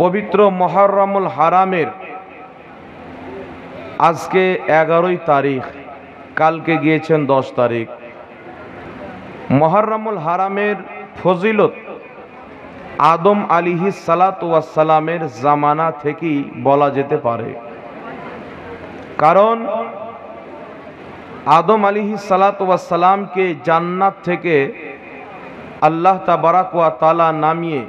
পবিত্র মুহররমুল হারামের আজকে 11 তারিখ, কালকে গিয়েছেন 10 তারিখ। মুহররমুল হারামের ফজিলত আদম আলাইহিস সালাতু ওয়াস সালামের জামানা থেকেই বলা যেতে পারে, কারণ আদম আলাইহিস সালাতু ওয়াস সালামকে জান্নাত থেকে আল্লাহ তাবারাক ওয়া তাআলা নামিয়ে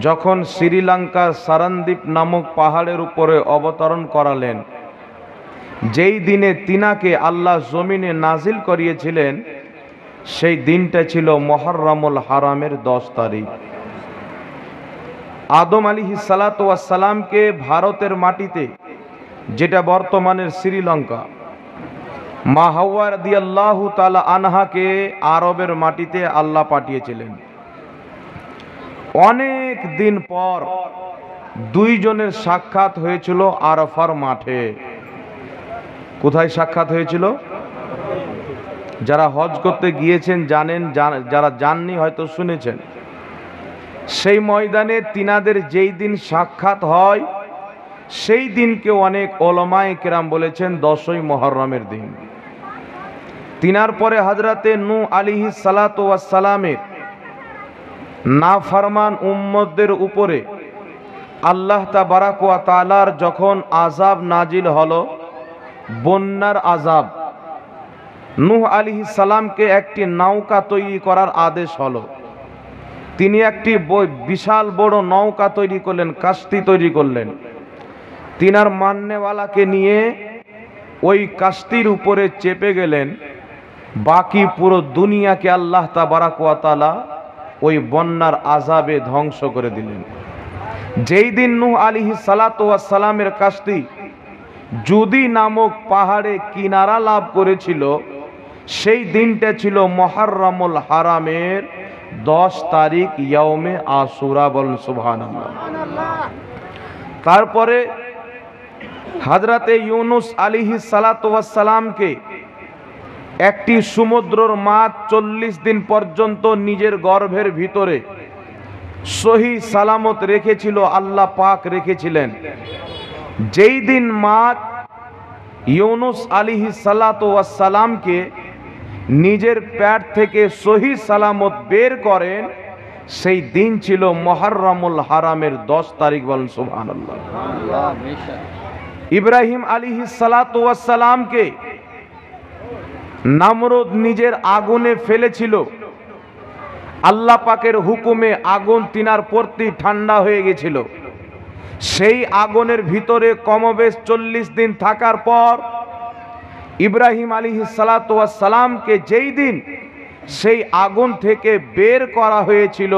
যখন শ্রীলঙ্কার সারানদ্বীপ নামক পাহাড়ের উপরে অবতরণ করালেন, যেই দিনে তিনাকে আল্লাহ জমিনে নাজিল করিয়েছিলেন, সেই দিনটা ছিল মুহররমুল হারামের 10 তারিখ। আদম আলাইহিস সালাতু ওয়াস সালামকে ভারতের মাটিতে, যেটা বর্তমানের শ্রীলঙ্কা, মা হাওয়া রাদিয়াল্লাহু তাআলা আনহাকে আরবের মাটিতে আল্লাহ পাঠিয়েছিলেন। অনেক দিন পর দুইজনের সাক্ষাৎ হয়েছিল আরাফার মাঠে। কোথায় সাক্ষাৎ হয়েছিল? যারা হজ করতে গিয়েছেন জানেন, যারা যাননি হয়তো শুনেছেন। সেই ময়দানে তিনাদের যেই দিন সাক্ষাৎ হয়, সেই দিনকে অনেক ওলামায়ে কেরাম বলেছেন 10ই মুহররমের দিন। তিনার পরে হযরতে নূহ আলাইহিস সালাতু ওয়াস সালামের নাফরমান উম্মতদের উপরে আল্লাহ তাবারাক ওয়া তাআলার যখন আযাব নাজিল হলো, বন্যার আযাব, নূহ আলাইহিস সালামকে একটি নৌকা তৈরি করার আদেশ হলো। তিনি একটি বিশাল বড় নৌকা তৈরি করলেন, কাশতি তৈরি করলেন। তিনার মাননেওয়ালাকে নিয়ে ওই কাশতির উপরে চেপে গেলেন। বাকি পুরো দুনিয়াকে আল্লাহ তাবারাক ওয়া তাআলা ওই বন্যার আযাবে ধ্বংস করে দিলেন। যেই দিন নূহ আলাইহিস সালাতু ওয়াস সালামের কাশতি জুদি নামক পাহাড়ে কিনারা লাভ করেছিল, সেই দিনটা ছিল মুহররমুল হারামের 10 তারিখ, ইয়াউমে আশুরা। বলেন সুবহানাল্লাহ। তারপরে হযরতে ইউনুস আলাইহিস সালাতু ওয়াস সালামকে একটি সমুদ্রের মাছ 40 দিন পর্যন্ত নিজের গর্ভের ভিতরে সহি সালামত রেখেছিল, আল্লাহ পাক রেখেছিলেন। যেই দিন মাছ ইউনুস আলাইহিস সালাতু ওয়াস সালামকে নিজের পেট থেকে সহি সালামত বের করেন, সেই দিন ছিল মুহররমুল হারামের 10 তারিখ। বলেন সুবহানাল্লাহ। ইব্রাহিম আলাইহিস সালাতু ওয়াস সালামকে নামরুদ নিজের আগুনে ফেলেছিল, আল্লাহ পাকের হুকুমে আগুন তিনার প্রতি ঠান্ডা হয়ে গেছিল। সেই আগুনের ভিতরে কমবেশ 40 দিন থাকার পর ইব্রাহিম আলাইহিস সালাতু ওয়াস সালামকে যেই দিন সেই আগুন থেকে বের করা হয়েছিল,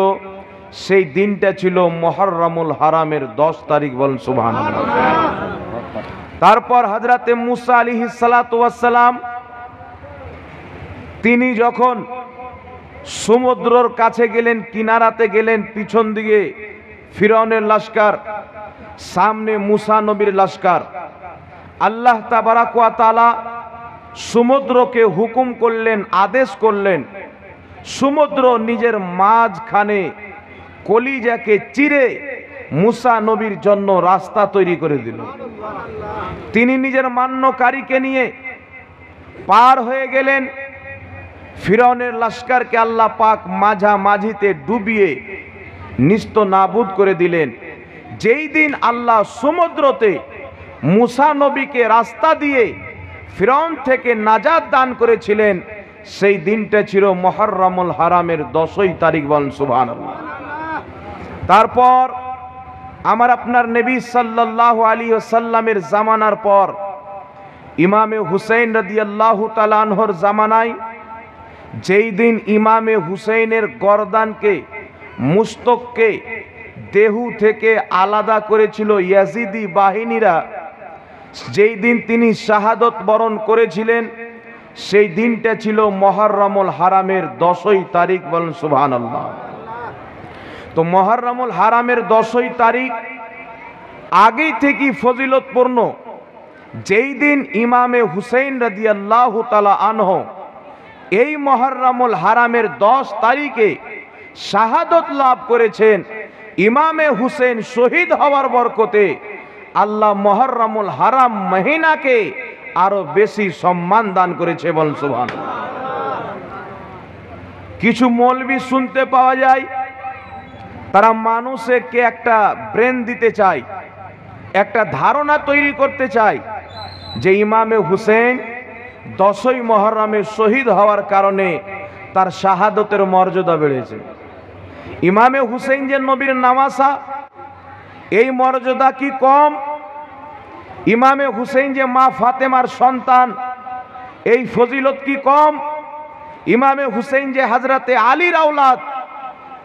সেই দিনটা ছিল মুহররমুল হারামের 10 তারিখ। বলেন সুবহানাল্লাহ। তারপর হযরতে মুসা আলাইহিস সালাতু ওয়াস সালাম তিনি যখন সমুদ্রের কাছে গেলেন, কিনারাতে গেলেন, পিছন দিকে ফিরআউনের লস্কর, সামনে মুসা নবীর লস্কর। আল্লাহ তাবারাক ওয়া তাআলা সমুদ্রকে হুকুম করলেন, আদেশ করলেন, সমুদ্র নিজের মাঝখানে কলিজাকে চিরে মুসা নবীর জন্য রাস্তা তৈরি করে দিল। তিনি নিজের মান্যকারীকে নিয়ে পার হয়ে গেলেন। ফিরআউনের লস্করকে আল্লাহ পাক মাঝামাঝিতে ডুবিয়ে নিস্ত নাবুদ করে দিলেন। যেই দিন আল্লাহ সমুদ্রতে মুসা নবীকে রাস্তা দিয়ে ফিরআউন থেকে নাজাত দান করেছিলেন, সেই দিনটা ছিল মুহররমুল হারামের 10ই তারিখ। বলেন সুবহানাল্লাহ। তারপর আমার আপনার নবী সাল্লাল্লাহু আলাইহি ওয়াসাল্লামের জামানার পর ইমামে হুসাইন রাদিয়াল্লাহু তাআলা আনহুর জামানায় যেই দিন ইমামে হুসাইনের গর্দানকে, মুস্তককে দেহু থেকে আলাদা করেছিল ইয়াজিদি বাহিনীরা, যেই দিন তিনি শাহাদত বরণ করেছিলেন, সেই দিনটা ছিল মুহররমুল হারামের 10ই তারিখ। বলেন সুবহানাল্লাহ। তো মুহররমুল হারামের 10ই তারিখ আগেই থেকেই ফজিলতপূর্ণ। যেই দিন ইমামে হুসাইন রাদিয়াল্লাহু তাআলা আনহু এই মুহররমুল হারামের 10 তারিখে শাহাদত লাভ করেছেন, ইমামে হুসেন শহীদ হওয়ার বরকতে আল্লাহ মুহররমুল হারাম মহিনাকে আরো বেশি সম্মান দান করেছে। বল সুবহানাল্লাহ। কিছু মৌলবি শুনতে পাওয়া যায়, তারা মানুষকে একটা ব্রেন দিতে চায়, একটা ধারণা তৈরি করতে চায় যে ইমামে হুসেন 10ই মুহররমে শহীদ হওয়ার কারণে তার শাহাদতের মর্যাদা বেড়েছে। ইমামে হুসেন যে নবীর নামাসা, এই মর্যাদা কি কম? ইমামে হুসেন যে মা ফাতেমার সন্তান, এই ফজিলত কি কম? ইমামে হুসেন যে হযরতে আলীর আওলাদ,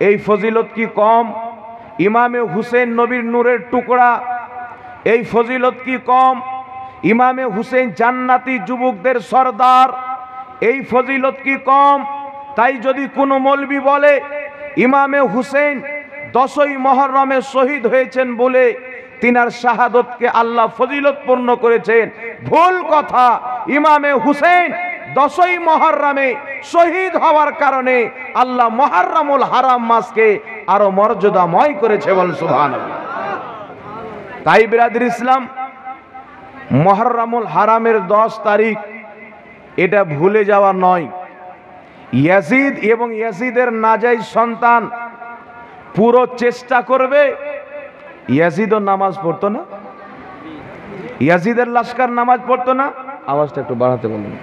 এই ফজিলত কি কম? ইমামে হুসেন নবীর নূরের টুকরা, এই ফজিলত কি কম? ইমামে হুসেন জান্নাতি যুবকদের সরদার, এই ফজিলত কি কম? তাই যদি কোনো মৌলবি বলে ইমামে হুসেন 10ই মুহররমে শহীদ হয়েছেন বলে তিনার শাহাদতকে আল্লাহ ফজিলতপূর্ণ করেছেন, ভুল কথা। ইমামে হুসেন 10ই মুহররমে শহীদ হওয়ার কারণে আল্লাহ মুহররমুল হারাম মাসকে আরো মর্যাদাময় করেছে। বল সুবহানাল্লাহ। তাই বিরাদর ইসলাম, মুহররমুল হারামের 10 তারিখ এটা ভুলে যাওয়া নয়। ইয়াজিদ এবং ইয়াজিদের নাজাইজ সন্তান পুরো চেষ্টা করবে। ইয়াজিদও নামাজ পড়তো না, ইয়াজিদের লস্কর নামাজ পড়তো না। আওয়াজটা একটু বাড়াতে বলুন।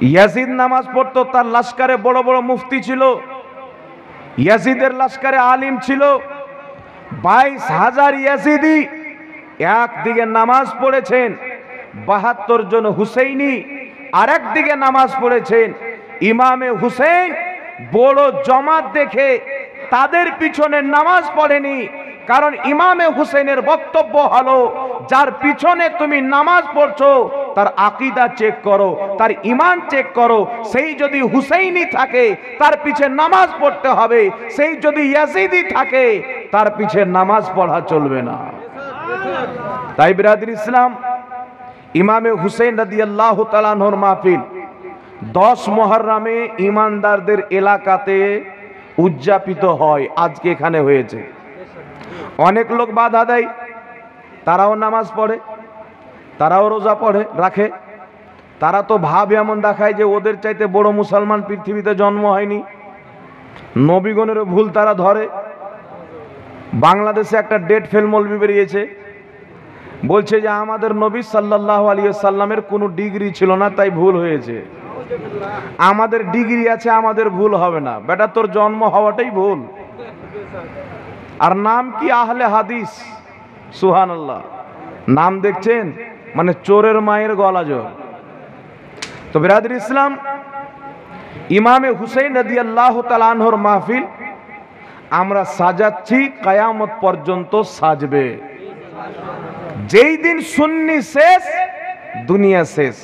ইয়াজিদ নামাজ পড়তো, তার লস্করে বড় বড় মুফতি ছিল, ইয়াজিদের লস্করে আলিম ছিল। 22,000 ইয়াজিদি একদিকে নামাজ পড়েছেন, 72 জন হুসেইনি আরেক দিকে নামাজ পড়েছেন। ইমামে হুসেন বড় জমাত দেখে তাদের পিছনে নামাজ পড়েনি, কারণ ইমামে হুসেনের বক্তব্য হলো যার পিছনে তুমি নামাজ পড়ছো তার আকীদা চেক করো, তার ঈমান চেক করো। সেই যদি হুসেইনি থাকে তার পিছে নামাজ পড়তে হবে, সেই যদি ইয়াজিদি থাকে তার পিছে নামাজ পড়া চলবে না। তাই বিরাদর ইসলাম, ইমামে হুসেন রাদিয়াল্লাহু তাআলা আনহুর মাহফিল 10 মুহররমে ইমানদারদের এলাকাতে উদযাপিত হয়। আজকে এখানে হয়েছে। অনেক লোক বাধা দেয়, তারাও নামাজ পড়ে, তারাও রোজা পড়ে রাখে, তারা তো ভাব এমন দেখায় যে ওদের চাইতে বড় মুসলমান পৃথিবীতে জন্ম হয়নি। নবীগণেরও ভুল তারা ধরে। বাংলাদেশে একটা ডেট ফেল মৌলবি বেরিয়েছে, বলছে যে আমাদের নবী সাল্লাল্লাহু আলাইহি ওয়াসাল্লামের কোনো ডিগ্রি ছিল না, তাই ভুল হয়েছে। আমাদের ডিগ্রি আছে, আমাদের ভুল হবে না। বেটা, তোর জন্ম হওয়াটাই ভুল। আর নাম কি? আহলে হাদিস। সুবহানাল্লাহ। নাম দেখছেন, মানে চোরের মায়ের গলা জোর। তো বিরাদর ইসলাম, ইমামে হুসেন রাদিয়াল্লাহু তাআলা আনহুর মাহফিল আমরা সাজাচ্ছি, কিয়ামত পর্যন্ত সাজবে। যেই দিন সুন্নি শেষ, দুনিয়া শেষ।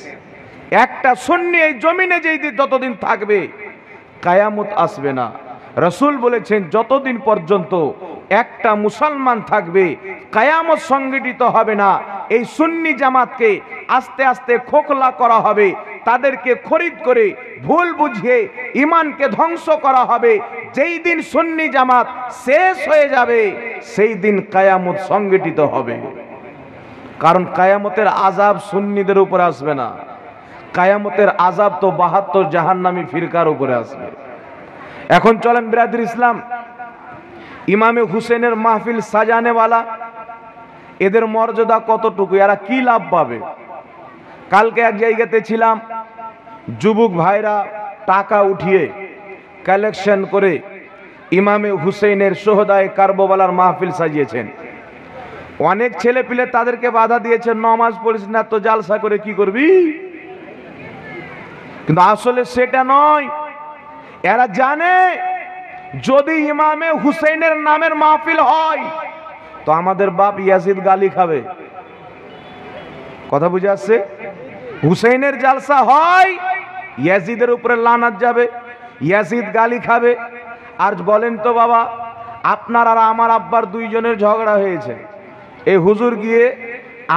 একটা সুন্নি এই জমিনে যেই দিন যতদিন থাকবে কিয়ামত আসবে না। রাসূল বলেছেন যতদিন পর্যন্ত একটা মুসলমান থাকবে কিয়ামত সংগঠিত হবে না। এই সুন্নি জামাতকে আস্তে আস্তে খোকলা করা হবে, তাদেরকে খরিদ করে ভুল বুঝিয়ে ঈমানকে ধ্বংস করা হবে। যেই দিন সুন্নি জামাত শেষ হয়ে যাবে সেই দিন কিয়ামত সংগঠিত হবে। কারণ কিয়ামতের আযাব সুন্নিদের উপরে আসবে না, কিয়ামতের আযাব তো 72 জাহান্নামী ফিরকার উপরে আসবে। এখন চলেন বিরাদর ইসলাম, ইমামে হুসেনের মাহফিল সাজানেওয়ালা এদের মর্যাদা কতটুকু, এরা কি লাভ পাবে? কালকে এক জায়গাতে ছিলাম, যুবক ভাইরা টাকা উঠিয়ে কালেকশন করে ইমামে হুসেনের সোহদায়ে কারবালার মাহফিল সাজিয়েছেন। অনেক ছেলে পিলে তাদেরকে বাধা দিয়েছে, নামাজ পড়িস না তো জালসা করে কি করবি? কিন্তু আসলে সেটা নয়। এরা জানে যদি ইমামে হুসেনের নামের মাহফিল হয় তো আমাদের বাপ ইয়াজিদ গালি খাবে। কথা বুঝে আসছে? হুসেনের জালসা হয়, ইয়াজিদের উপরে লানাত যাবে, ইয়াজিদ গালি খাবে। আর বলেন তো বাবা, আপনার আর আমার আব্বার দুইজনের ঝগড়া হয়েছে, এই হুজুর গিয়ে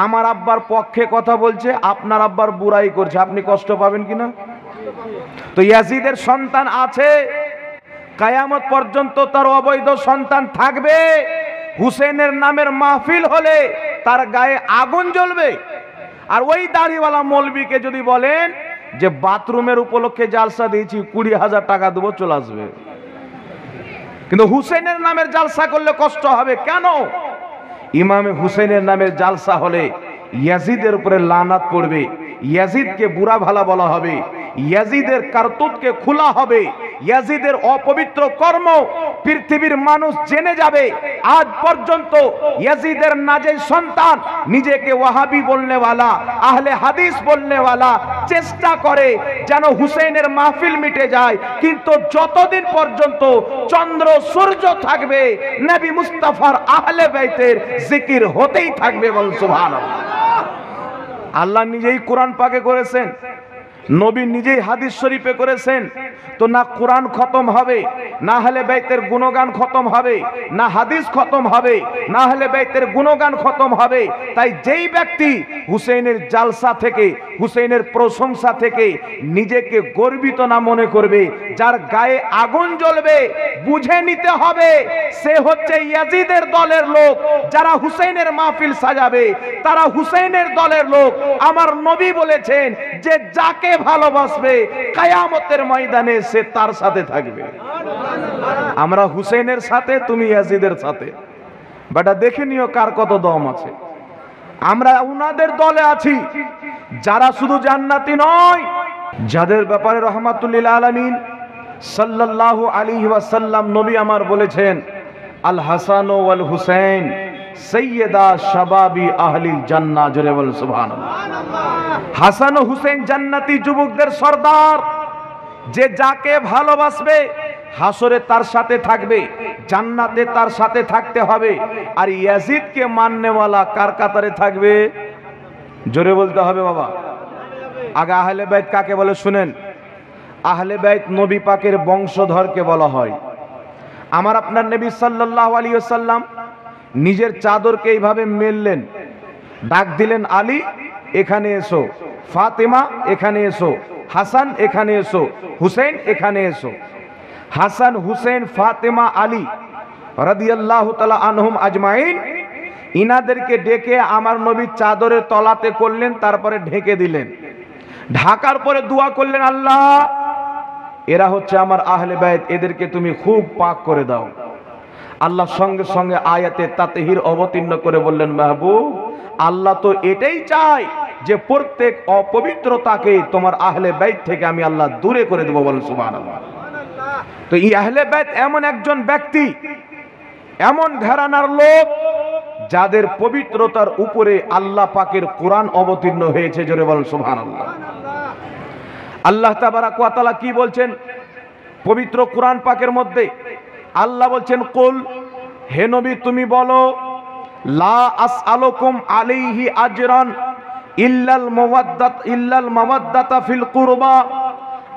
আমার আব্বার পক্ষে কথা বলছে, আপনার আব্বার বুরাই করছে, আপনি কষ্ট পাবেন কিনা? তো ইয়াজিদের সন্তান আছে, কিয়ামত পর্যন্ত তার অবৈধ সন্তান থাকবে। হুসেনের নামের মাহফিল হলে তার গায়ে আগুন জ্বলবে। আর ওই দাড়িওয়ালা মৌলবীকে যদি বলেন যে বাথরুমের উপলক্ষে জালসা দিয়েছি 20,000 টাকা দেবো, চলে আসবে। কিন্তু হুসেনের নামের জালসা করলে কষ্ট হবে কেন? ইমামে হুসেনের নামের জালসা হলে ইয়াজিদের উপরে লানাত পড়বে, ইয়াজিদকে বুড়া ভালা বলা হবে, ইয়াজিদের কারতুতকে খোলা হবে, ইয়াজিদের অপবিত্র কর্ম পৃথিবীর মানুষ জেনে যাবে। আজ পর্যন্ত ইয়াজিদের নাজেই সন্তান নিজেকে ওয়াহাবি বলনেওয়ালা, আহলে হাদিস বলনেওয়ালা চেষ্টা করে যেন হুসেনের মাহফিল মিটে যায়, কিন্তু যতদিন পর্যন্ত চন্দ্র সূর্য থাকবে নবী মুস্তাফার আহলে বাইতের জিকির হতেই থাকবে। বল সুবহানাল্লাহ। আল্লাহ নিজেই কোরআন পাকে করেছেন, নবী নিজেই হাদিস শরীফে করেছেন। তো না কোরআন খতম হবে, না আহলে বাইতের গুণগান খতম হবে, না হাদিস খতম হবে, না আহলে বাইতের গুণগান খতম হবে। তাই যেই ব্যক্তি হুসেনের জালসা থেকে, হুসেনের প্রশংসা থেকে নিজেকে গর্বিত না মনে করবে, যার গায়ে আগুন জ্বলবে, বুঝে নিতে হবে সে হচ্ছে ইয়াজিদের দলের লোক। যারা হুসেনের মাহফিল সাজাবে তারা হুসেনের দলের লোক। আমার নবী বলেছেন যে যাকে ভালোবাসবে কিয়ামতের ময়দানে সে তার সাথে থাকবে। আমরা হুসেনের সাথে, তুমি ইয়াজিদের সাথে। বেটা দেখে নিও কার কত দম আছে। আমরা উনাদের দলে আছি যারা শুধু জান্নাতি নয়, যাদের ব্যাপারে রহমাতুল্লিল আলামিন সাল্লাল্লাহু আলাইহি ওয়াসাল্লাম নবী আমার বলেছেন, আল হাসান ওয়াল হুসাইন সাইয়্যিদা শাবাবি আহলিল জান্নাহ। জোরে বল সুবহানাল্লাহ। হাসান ও হুসেন জান্নাতি যুবকদের সর্দার। যে যাকে ভালোবাসবে হাসরে তার সাথে থাকবে, জান্নাতে তার সাথে থাকতে হবে। আর ইয়াজিদকে মাননেওয়ালা কার কাতারে থাকবে? জোরে বলতে হবে বাবা। আগে আহলে বাইত কাকে বলে শুনেন। আহলে বাইত নবী পাকের বংশধরকে বলা হয়। আমার আপনার নবী সাল্লাল্লাহু আলাইহি ওয়াসাল্লাম নিজের চাদরকে এইভাবে মেললেন, ডাক দিলেন, আলী এখানে এসো, ফাতেমা এখানে এসো, হাসান এখানে এসো, হুসেন এখানে এসো। হাসান, হুসেন, ফাতেমা, আলী রাদিয়াল্লাহু তাআলা আনহুম আজমাইন, ইনাদেরকে ডেকে আমার নবী চাদরের তলাতে করলেন, তারপরে ঢেকে দিলেন। ঢাকার পরে দোয়া করলেন, আল্লাহ এরা হচ্ছে আমার আহলে বাইত, এদেরকে তুমি খুব পাক করে দাও। আল্লাহ সঙ্গে সঙ্গে আয়াতে তাতহির অবতীর্ণ করে বললেন, মাহবুব আল্লাহ তো এটাই চায় যে প্রত্যেক অপবিত্রতাকে তোমার আহলে বাইত থেকে আমি আল্লাহ দূরে করে দেবো। বলেন সুবহানাল্লাহ। তো এই আহলে বাইত এমন একজন ব্যক্তি, এমন ঘরানার লোক যাদের পবিত্রতার উপরে আল্লাহ পাকের কোরআন অবতীর্ণ হয়েছে। জোরে বলেন সুবহানাল্লাহ। আল্লাহ তাবারাক ওয়া তাআলা কি বলছেন পবিত্র কোরআন পাকের মধ্যে? আল্লাহ বলছেন, কুল, হে নবী তুমি বলো, লা আসআলুকুম আলাইহি আজরান ইল্লাল মাওয়াদ্দাতা ফিল কুরবা।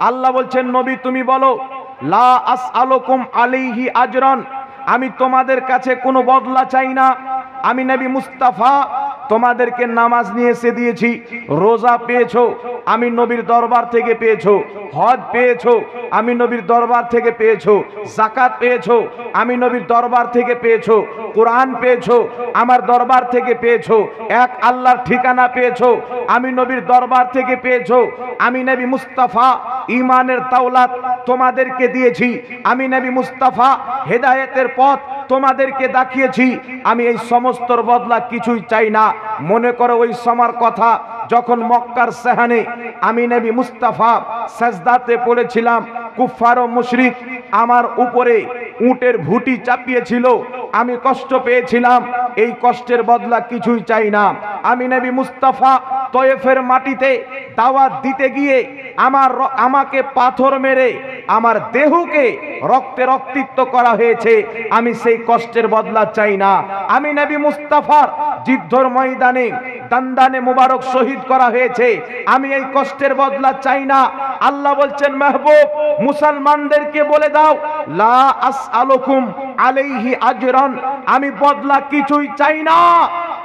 আল্লাহ বলছেন, নবী তুমি বলো, লা আসআলুকুম আলাইহি আজরান, আমি তোমাদের কাছে কোনো বদলা চাই না। আমি নবী মুস্তাফা তোমাদেরকে নামাজ নিয়ে এসে দিয়েছি, রোজা পেয়েছো আমি নবীর দরবার থেকে পেয়েছো, হজ পেয়েছো আমি নবীর দরবার থেকে পেয়েছো, যাকাত পেয়েছো আমি নবীর দরবার থেকে পেয়েছো, কোরআন পেয়েছো আমার দরবার থেকে পেয়েছো, এক আল্লাহর ঠিকানা পেয়েছো আমি নবীর দরবার থেকে পেয়েছো। আমি নবী মুস্তাফা ঈমানের তাওলাত তোমাদেরকে দিয়েছি, আমি নবী মুস্তাফা হেদায়েতের পথ তোমাদেরকে দেখিয়েছি। আমি এই সমস্তর বদলা কিছুই চাই না। মনে করো ওই সময়ের কথা যখন মক্কার সেহানে আমি নবী মুস্তাফা সাজদাতে পড়েছিলাম, কুফফার ও মুশরিক আমার উপরে উটের ভুটি চাপিয়েছিল, আমি কষ্ট পেয়েছিলাম। এই কষ্টের বদলা কিছুই চাই না। আমি নবী মুস্তাফা তয়েফের মাটিতে দাওয়াত দিতে গিয়ে আমাকে পাথর মেরে আমার দেহকে রক্তে রক্তিত করা হয়েছে, আমি সেই কষ্টের বদলা চাই না। আমি নবী মুস্তাফার যুদ্ধের ময়দানে দান্দানে মুবারক শহীদ করা হয়েছে, আমি এই কষ্টের বদলা চাই না। আল্লাহ বলছেন, মাহবুব মুসলমানদেরকে বলে দাও, লা আসআলুকুম আলাইহি আজরান, আমি বদলা কিছুই চাই না,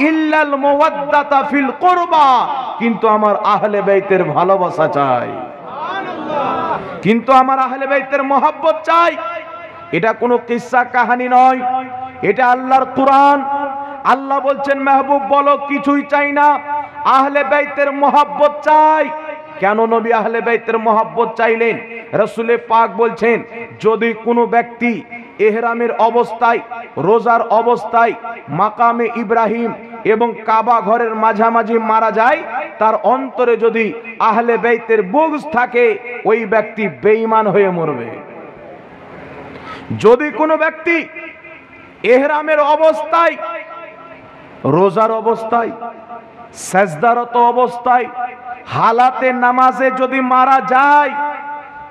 ইল্লাল মাওয়াদ্দাতা ফিল কুরবা, কিন্তু আমার আহলে বাইতের ভালোবাসা চাই, কিন্তু আমার আহলে বাইতের মহব্বত চাই। এটা কোনো কিসসা কাহানি নয়, এটা আল্লাহর কুরআন। আল্লাহ বলছেন মাহবুব বলো কিছুই চাই না, আহলে বাইতের মহব্বত চাই। কেন নবী আহলে বাইতের মহব্বত চাইলেন? রাসূলে পাক বলছেন যদি কোনো ব্যক্তি ইহরামের অবস্থায়, রোজার অবস্থায় মাকামে ইব্রাহিম এবং কাবা ঘরের মাঝামাঝি মারা যায়, তার অন্তরে যদি আহলে বাইতের বুগজ থাকে, ওই ব্যক্তি বেঈমান হয়ে মরবে। যদি কোনো ব্যক্তি ইহরামের অবস্থায়, রোজার অবস্থায়, সাজদারত অবস্থায়, হালাতে নামাজে যদি মারা যায়,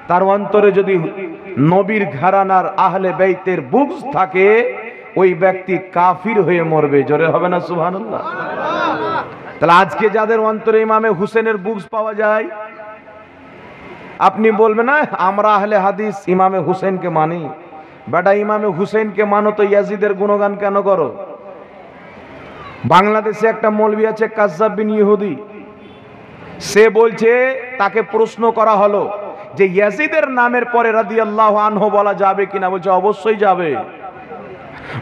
তার অন্তরে যদি নবীর ঘরানার আহলে বাইতের বুগজ থাকে, ওই ব্যক্তি কাফির হয়ে মরবে। জোরে হবে না সুবহানাল্লাহ? তাহলে আজকে যাদের অন্তরে ইমামে হুসেনের বুগজ পাওয়া যায়, আপনি বলবেন না আমরা আহলে হাদিস ইমামে হুসেনকে মানি। বেটা ইমামে হুসেনকে মানো তো ইয়াজিদের গুণগান কেন করো? বাংলাদেশে একটা মৌলবি আছে কাজ্জাব বিন ইহুদি, সে বলছে, তাকে প্রশ্ন করা হলো যে ইয়াজিদের নামের পরে রাদিয়াল্লাহু আনহু বলা যাবে কিনা? বলছে অবশ্যই যাবে।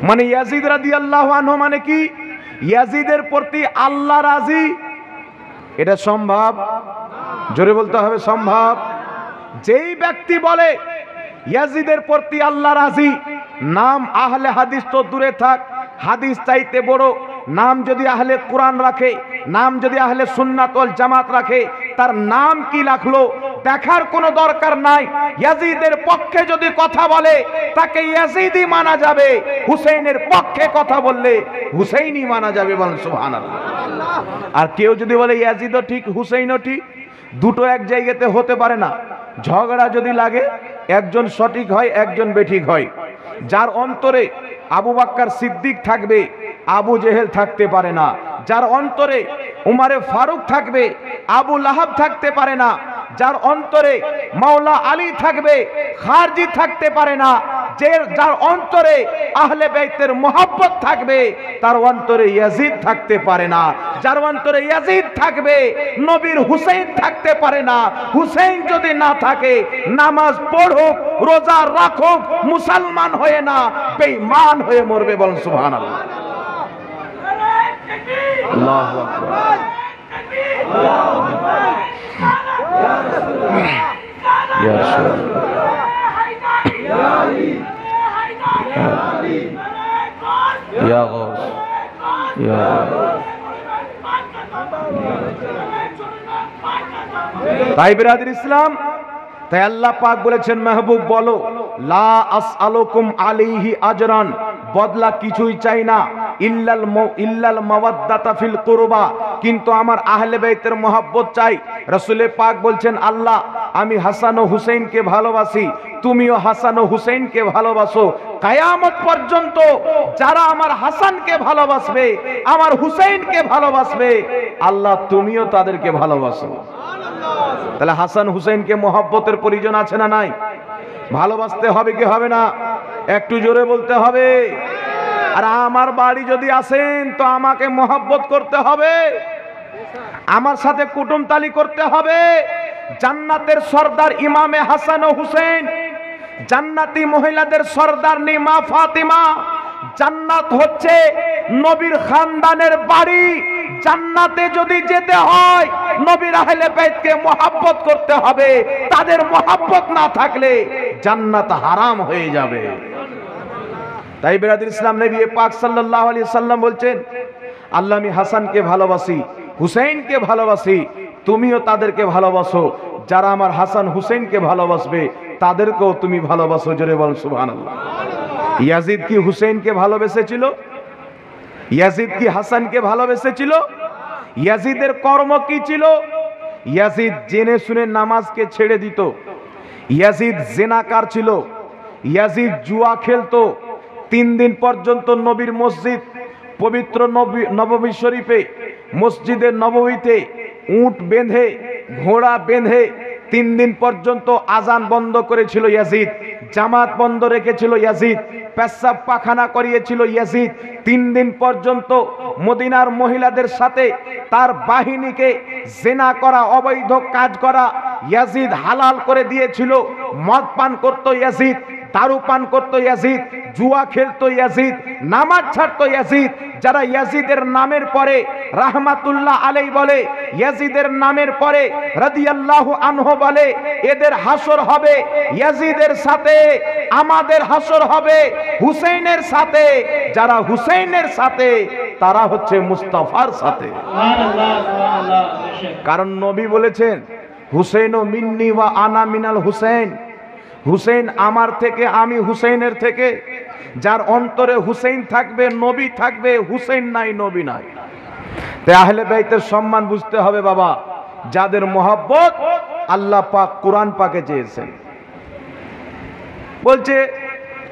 মানে ইয়াজিদ রাদিয়াল্লাহু আনহু মানে কি? ইয়াজিদের প্রতি আল্লাহ রাজি। এটা সম্ভব? জোরে বলতে হবে সম্ভব। যেই ব্যক্তি বলে ইয়াজিদের প্রতি আল্লাহ রাজি, নাম আহলে হাদিস তো দূরে থাক, হাদিস চাইতে বড় নাম যদি আহলে কোরআন রাখে, নাম যদি আহলে সুন্নাত ওয়াল জামাত রাখে, তার নাম কি রাখলো দেখার কোনো দরকার নাই। ইয়াজিদের পক্ষে যদি কথা বলে তাকে ইয়াজিদি মানা যাবে, হুসেইনের পক্ষে কথা বললে হুসেইনি মানা যাবে। বলেন সুবহানাল্লাহ। আর কেউ যদি বলে ইয়াজিদও ঠিক হুসেইনও ঠিক, দুটো এক জায়গাতে হতে পারে না। ঝগড়া যদি লাগে, একজন সঠিক হয় একজন বেঠিক হয়। যার অন্তরে আবু বকর সিদ্দিক থাকবে, আবু জেহেল থাকতে পারে না। যার অন্তরে উমারে ফারুক থাকবে, আবু লাহাব থাকতে পারে না। যার অন্তরে মাওলা আলী থাকবে, খারজি থাকতে পারে না। যার অন্তরে আহলে বাইতের মোহাব্বত থাকবে, তার অন্তরে ইয়াজিদ থাকতে পারে না। যার অন্তরে ইয়াজিদ থাকবে, নবীর হুসেইন থাকতে পারে না। হুসেইন যদি না থাকে, নামাজ পড়ুক, রোজা রাখুক, মুসলমান হয়ে না, বেঈমান হয়ে মরবে। বলেন সুবহানাল্লাহ। আল্লাহু আকবার। আল্লাহু আকবার। ইয়া রাসূলুল্লাহ, ইয়া আলী, ইয়া গাউস, ইয়া তাই বিরাদর ইসলাম, তাই আল্লাহ পাক বলেছেন মাহবুব বলো লা আসআলুকুম আলাইহি আজরান, বদলা কিছুই চাই না, ইল্লাল মাওয়াদ্দাতা ফিল কুরবা, কিন্তু আমার আহলে বাইতের মহব্বত চাই। রাসূলে পাক বলছেন আল্লাহ আমি হাসান ও হুসেইনকে ভালোবাসি, তুমিও হাসান ও হুসেইনকে ভালোবাসো। কিয়ামত পর্যন্ত যারা আমার হাসানকে ভালোবাসবে, আমার হুসেইনকে ভালোবাসবে, আল্লাহ তুমিও তাদেরকে ভালোবাসো। তাহলে হাসান হুসেইনকে মহব্বতের প্রয়োজন আছে না নাই? ভালোবাসতে হবে কি হবে না? একটু জোরে বলতে হবে। আর আমার বাড়ি যদি আসেন তো আমাকে মহব্বত করতে হবে, আমার সাথে কুটুমতালি করতে হবে। জান্নাতের সর্দার ইমামে হাসান ও হুসেন, জান্নাতি মহিলাদের সর্দারনি মা ফাতিমা। জান্নাত হচ্ছে নবীর খানদানের বাড়ি। জান্নাতে যদি যেতে হয়, নবীর আহলে বাইতকে মহব্বত করতে হবে। তাদের মহব্বত না থাকলে জান্নাত হারাম হয়ে যাবে। তাই বিরাদর ইসলাম, নবী পাক সাল্লাল্লাহু আলাইহি সাল্লাম বলছেন আল্লাহ আমি হাসানকে ভালোবাসি, হুসেইনকে ভালোবাসি, তুমিও তাদেরকে ভালোবাসো। যারা আমার হাসান হুসেইনকে ভালোবাসবে তাদেরকেও তুমি ভালোবাসো। জোরে বল সুবহানাল্লাহ। ইয়াজিদ কি হুসেইনকে ভালোবেসেছিল? ইয়াজিদ কি হাসানকে ভালোবেসেছিল? ইয়াজিদের কর্ম কি ছিল? ইয়াজিদ জেনে শুনে নামাজকে ছেড়ে দিত। ইয়াজিদ জিনাকার ছিল। ইয়াজিদ জুয়া খেলতো। 3 দিন পর্যন্ত নবীর মসজিদ, পবিত্র নববী শরীফে, মসজিদে নববীতে উট বেঁধে, ঘোড়া বেঁধে 3 দিন পর্যন্ত আজান বন্ধ করেছিল ইয়াজিদ, জামাত বন্ধ রেখেছিল ইয়াজিদ, পেশাব পাখানা করিয়েছিল ইয়াজিদ। 3 দিন পর্যন্ত মদিনার মহিলাদের সাথে তার বাহিনীকে জিনা করা, অবৈধ কাজ করা ইয়াজিদ হালাল করে দিয়েছিল। মদ পান করত ইয়াজিদ, দারু পান করতো ইয়াজিদ, জুয়া খেলতো ইয়াজিদ, নামাজ ছাড়তো ইয়াজিদ। যারা ইয়াজিদের নামের পরে রাহমাতুল্লাহ আলাইহি বলে, ইয়াজিদের নামের পরে রাদিয়াল্লাহু আনহু বলে, এদের হাসর হবে ইয়াজিদের সাথে, আমাদের হাসর হবে হুসাইনের সাথে। যারা হুসাইনের সাথে তারা হচ্ছে মুস্তাফার সাথে। কারণ নবী বলেছেন হুসাইনও মিন্নি ওয়া আনা মিনাল হুসাইন, হুসাইন আমার থেকে, আমি হুসাইনের থেকে। যার অন্তরে হুসাইন থাকবে, নবী থাকবে, হুসাইন নাই নবী নাই। তাই আহলে বাইতের সম্মান বুঝতে হবে বাবা, যাদের মোহাব্বত আল্লাহ পাক কোরআন পাকে চেয়েছেন। বলছে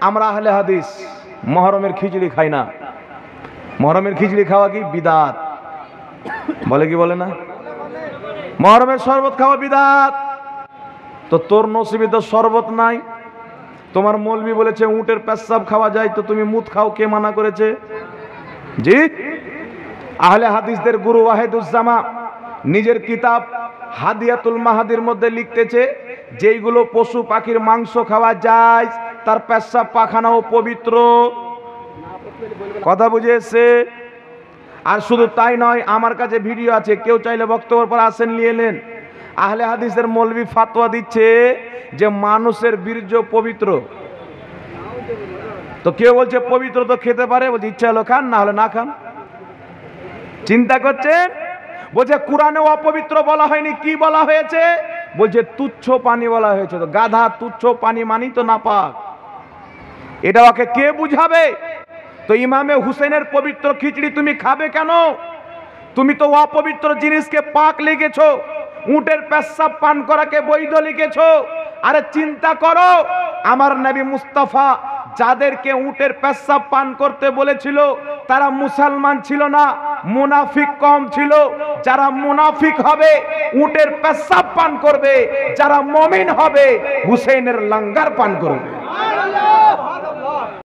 আমরা আহলে হাদিস মুহররমের খিচুড়ি খাই না। মুহররমের খিচুড়ি খাওয়া কি বিদআত? বলে কি বলে না? মুহররমের শরবত খাওয়া বিদআত। তো তোর নসিবে তো শরবত নাই। তোমার মৌলবি বলেছে উটের পেশাব খাওয়া যায়, তো তুমি মুত খাও, কে মানা করেছে? জি, আহলে হাদিসদের গুরু ওয়াহিদুজ্জামা নিজের কিতাব হাদিয়াতুল মাহাদির মধ্যে লিখতেছে, যেইগুলো পশু পাখির মাংস খাওয়া যায় তার পেশাব পাখানাও পবিত্র। কথা বুঝেছে? আর শুধু তাই নয়, আমার কাছে ভিডিও আছে, কেউ চাইলে বক্তব্যের পর আসেন নিয়ে এলেন। আহলে হাদিসের মৌলবি ফাতোয়া দিচ্ছে যে মানুষের বীর্য পবিত্র। তো কেউ বলছে পবিত্র তো খেতে পারে, বলছে ইচ্ছা হলো খান, না হলে না খান। চিন্তা করছেন? বলছে কোরআনে অপবিত্র বলা হয়নি, কি বলা হয়েছে? বলছে তুচ্ছ পানি বলা হয়েছে। তো গাধা, তুচ্ছ পানি মানি তো নাপাক। এটা ওকে কে বুঝাবে? তো ইমামে হুসেনের পবিত্র খিচড়ি তুমি খাবে কেন? তুমি তো অপবিত্র জিনিসকে পাক লিখেছো, উটের পেশাব পান করাকে বৈধ লিখেছো। আরে চিন্তা করো, আমার নবী মুস্তাফা যাদেরকে উটের পেশাব পান করতে বলেছিল তারা মুসলমান ছিল না, মুনাফিক কম ছিল। যারা মুনাফিক হবে উটের পেশাব পান করবে, যারা মুমিন হবে হুসেনের লঙ্গার পান করবে।